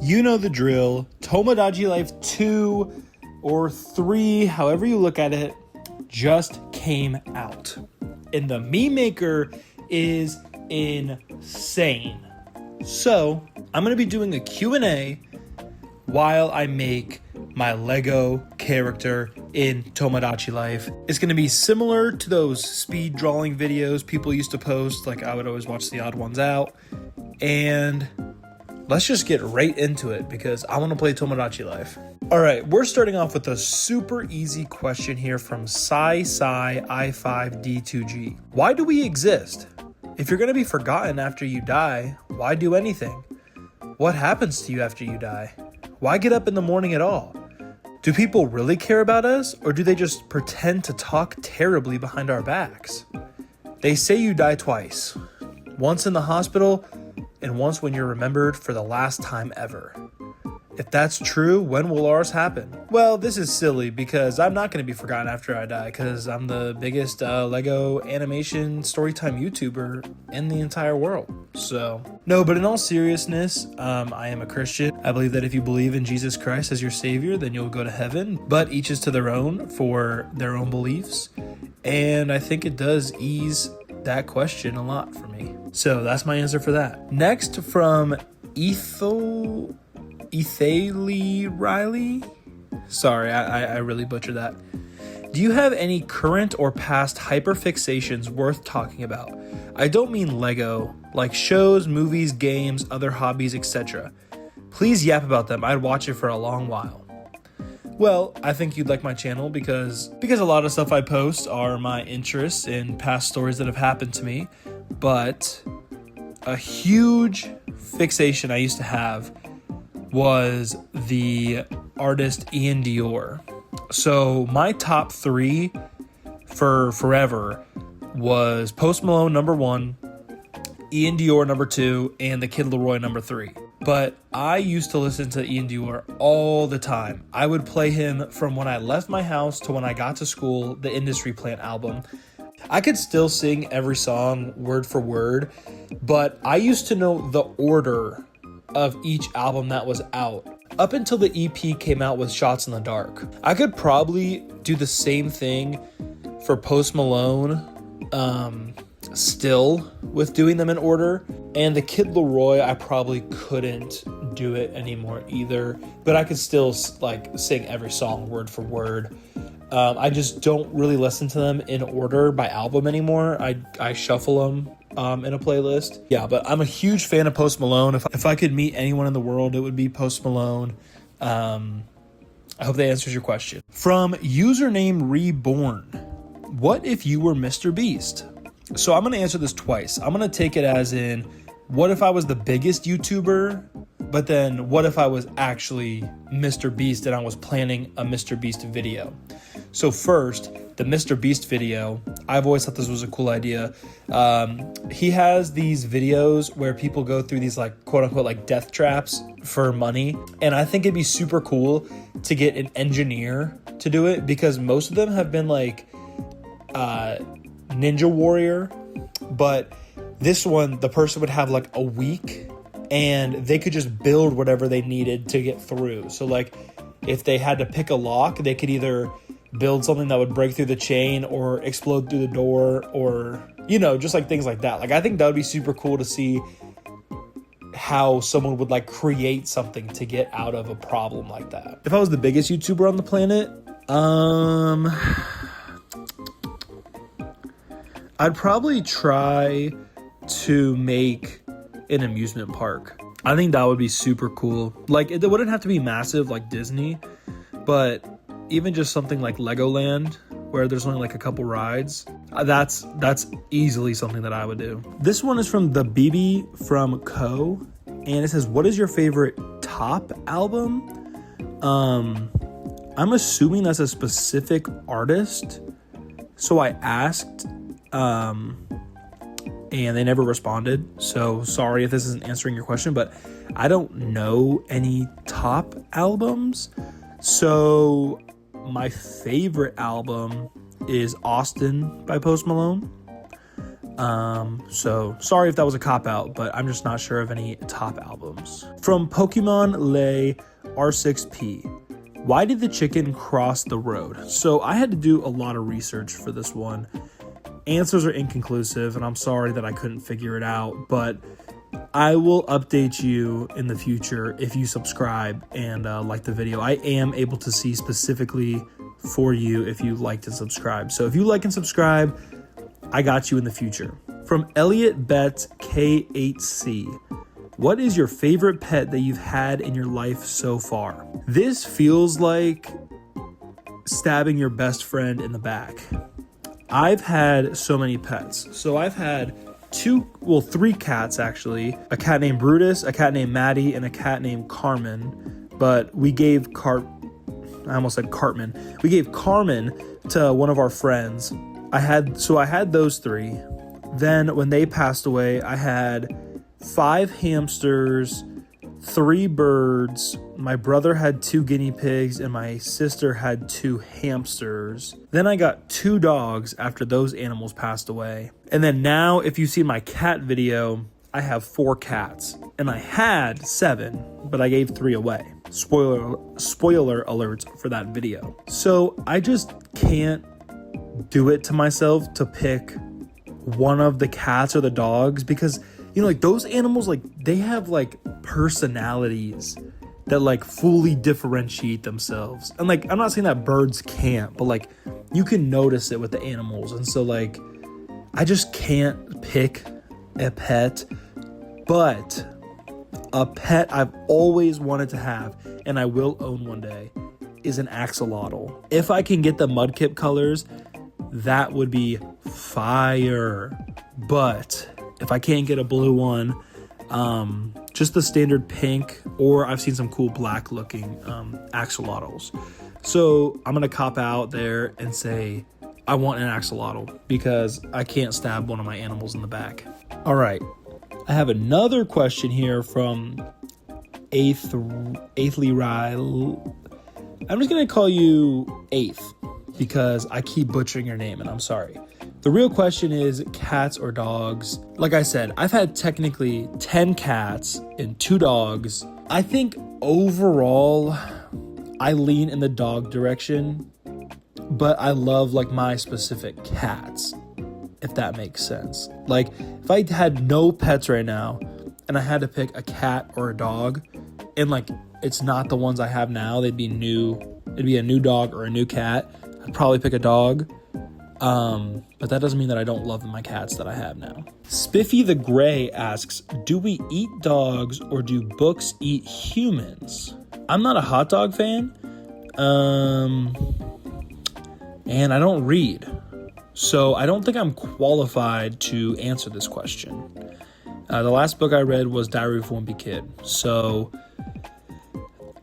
You know the drill. Tomodachi Life 2 or 3, however you look at it, just came out. And the meme maker is insane. So I'm going to be doing a Q&A while I make my Lego character in Tomodachi Life. It's going to be similar to those speed drawing videos people used to post. Like, I would always watch the odd ones out. And let's just get right into it because I want to play Tomodachi Life. All right, we're starting off with a super easy question here from I5D2G. Why do we exist? If you're going to be forgotten after you die, why do anything? What happens to you after you die? Why get up in the morning at all? Do people really care about us, or do they just pretend to talk terribly behind our backs? They say you die twice. Once in the hospital, and once when you're remembered for the last time ever. If that's true, when will ours happen? Well, this is silly because I'm not going to be forgotten after I die because I'm the biggest Lego animation storytime YouTuber in the entire world. So, no, but in all seriousness, I am a Christian. I believe that if you believe in Jesus Christ as your savior, then you'll go to heaven, but each is to their own for their own beliefs. And I think it does ease that question a lot for me. So that's my answer for that. Next, from Ethalie Riley. Sorry, I really butchered that. Do you have any current or past hyperfixations worth talking about? I don't mean Lego, like shows, movies, games, other hobbies, etc. Please yap about them. I'd watch it for a long while. Well, I think you'd like my channel because a lot of stuff I post are my interests in past stories that have happened to me, but a huge fixation I used to have was the artist Ian Dior. So my top 3 for forever was Post Malone number 1, Ian Dior number 2, and the Kid Laroi number 3. But I used to listen to Ian Dior all the time. I would play him from when I left my house to when I got to school, the Industry Plant album. I could still sing every song word for word, but I used to know the order of each album that was out up until the EP came out with Shots in the Dark. I could probably do the same thing for Post Malone, still with doing them in order, and the Kid Laroi I probably couldn't do it anymore either, but I could still like sing every song word for word. I just don't really listen to them in order by album anymore. I shuffle them in a playlist. Yeah, but I'm a huge fan of Post Malone. If I could meet anyone in the world, it would be Post Malone. I hope that answers your question. From username Reborn, what if you were Mr. Beast? So I'm going to answer this twice. I'm going to take it as in, what if I was the biggest YouTuber, but then what if I was actually Mr. Beast and I was planning a Mr. Beast video? So first, the Mr. Beast video, I've always thought this was a cool idea. He has these videos where people go through these like quote unquote like death traps for money. And I think it'd be super cool to get an engineer to do it because most of them have been like Ninja Warrior. But this one, the person would have like a week and they could just build whatever they needed to get through. So like if they had to pick a lock, they could either build something that would break through the chain or explode through the door or, you know, just like things like that. Like, I think that would be super cool to see how someone would like create something to get out of a problem like that. If I was the biggest YouTuber on the planet, I'd probably try to make an amusement park. I think that would be super cool. Like, it wouldn't have to be massive like Disney, but even just something like Legoland where there's only like a couple rides, that's easily something that I would do. This one is from the BB from Co, and it says, what is your favorite top album? I'm assuming that's a specific artist, so I asked and they never responded, so sorry if this isn't answering your question, but I don't know any top albums. So my favorite album is Austin by Post Malone. So sorry if that was a cop-out, but I'm just not sure of any top albums. From Pokemon Lay R6P, why did the chicken cross the road? So I had to do a lot of research for this one. Answers are inconclusive, and I'm sorry that I couldn't figure it out, but I will update you in the future if you subscribe and like the video. I am able to see specifically for you if you liked and subscribe. So if you like and subscribe, I got you in the future. From Elliot Bet K8C, what is your favorite pet that you've had in your life so far? This feels like stabbing your best friend in the back. I've had so many pets. So I've had three cats actually. A cat named Brutus, a cat named Maddie, and a cat named Carmen. But we gave I almost said Cartman. We gave Carmen to one of our friends. I had those three. Then when they passed away, I had 5 hamsters, 3 birds. My brother had 2 guinea pigs, and my sister had 2 hamsters. Then I got 2 dogs after those animals passed away. And then now, if you see my cat video, I have 4 cats. And I had 7, but I gave 3 away. Spoiler alert for that video. So I just can't do it to myself to pick one of the cats or the dogs, because like those animals, like they have like personalities that like fully differentiate themselves. And like I'm not saying that birds can't, but like you can notice it with the animals. And so like I just can't pick a pet. But a pet I've always wanted to have, and I will own one day, is an axolotl. If I can get the mudkip colors, that would be fire. But if I can't get a blue one, just the standard pink, or I've seen some cool black looking axolotls. So I'm gonna cop out there and say I want an axolotl because I can't stab one of my animals in the back. All right, I have another question here from Eighthly Ryle. I'm just gonna call you Eighth because I keep butchering your name and I'm sorry. The real question is cats or dogs. Like I said, I've had technically 10 cats and 2 dogs. I think overall I lean in the dog direction, but I love like my specific cats, if that makes sense. Like if I had no pets right now and I had to pick a cat or a dog, and like it's not the ones I have now, it'd be a new dog or a new cat, I'd probably pick a dog. But that doesn't mean that I don't love my cats that I have now. Spiffy the Gray asks, do we eat dogs or do books eat humans? I'm not a hot dog fan. And I don't read. So I don't think I'm qualified to answer this question. The last book I read was Diary of a Wimpy Kid. So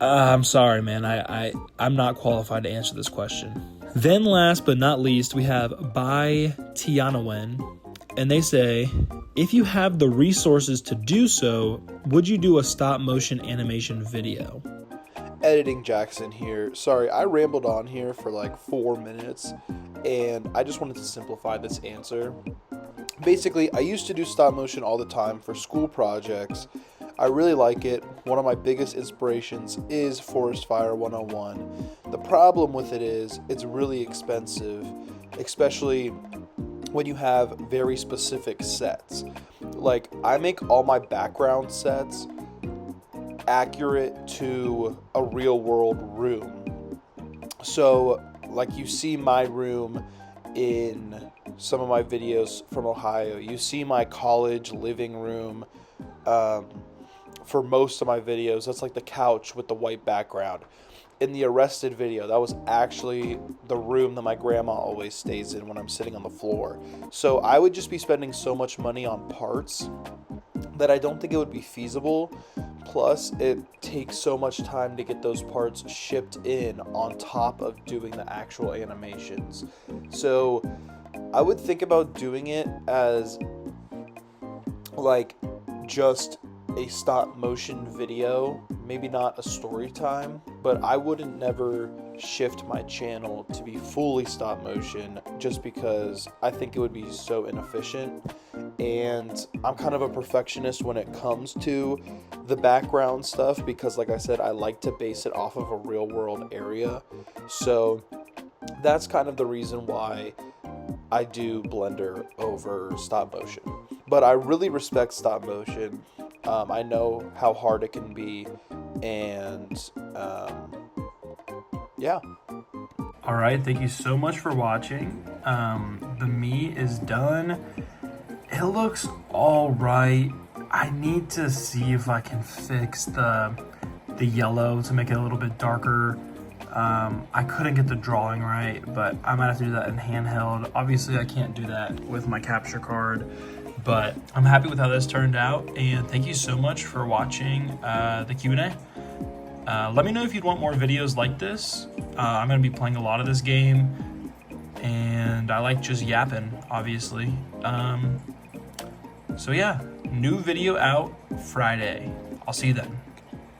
I'm sorry, man. I'm not qualified to answer this question. Then last but not least, we have By Tianawen, and they say, if you have the resources to do so, would you do a stop motion animation video? Editing Jackson here. Sorry, I rambled on here for like 4 minutes, and I just wanted to simplify this answer. Basically, I used to do stop motion all the time for school projects. I really like it. One of my biggest inspirations is Forest Fire 101. The problem with it is it's really expensive, especially when you have very specific sets. Like, I make all my background sets accurate to a real world room. So, like, you see my room in some of my videos from Ohio. You see my college living room for most of my videos. That's like the couch with the white background. In the Arrested video, that was actually the room that my grandma always stays in when I'm sitting on the floor. So I would just be spending so much money on parts that I don't think it would be feasible. Plus, it takes so much time to get those parts shipped in on top of doing the actual animations. So I would think about doing it as like just a stop motion video, maybe not a story time, but I wouldn't never shift my channel to be fully stop motion just because I think it would be so inefficient. and I'm kind of a perfectionist when it comes to the background stuff because, like I said, I like to base it off of a real world area. So that's kind of the reason why I do Blender over stop motion. But I really respect stop motion. I know how hard it can be, and yeah. All right, thank you so much for watching. The meat is done. It looks all right. I need to see if I can fix the yellow to make it a little bit darker. I couldn't get the drawing right, but I might have to do that in handheld. Obviously, I can't do that with my capture card, but I'm happy with how this turned out, and thank you so much for watching the Q&A. Let me know if you'd want more videos like this. I'm going to be playing a lot of this game, and I like just yapping, obviously. So yeah, new video out Friday. I'll see you then.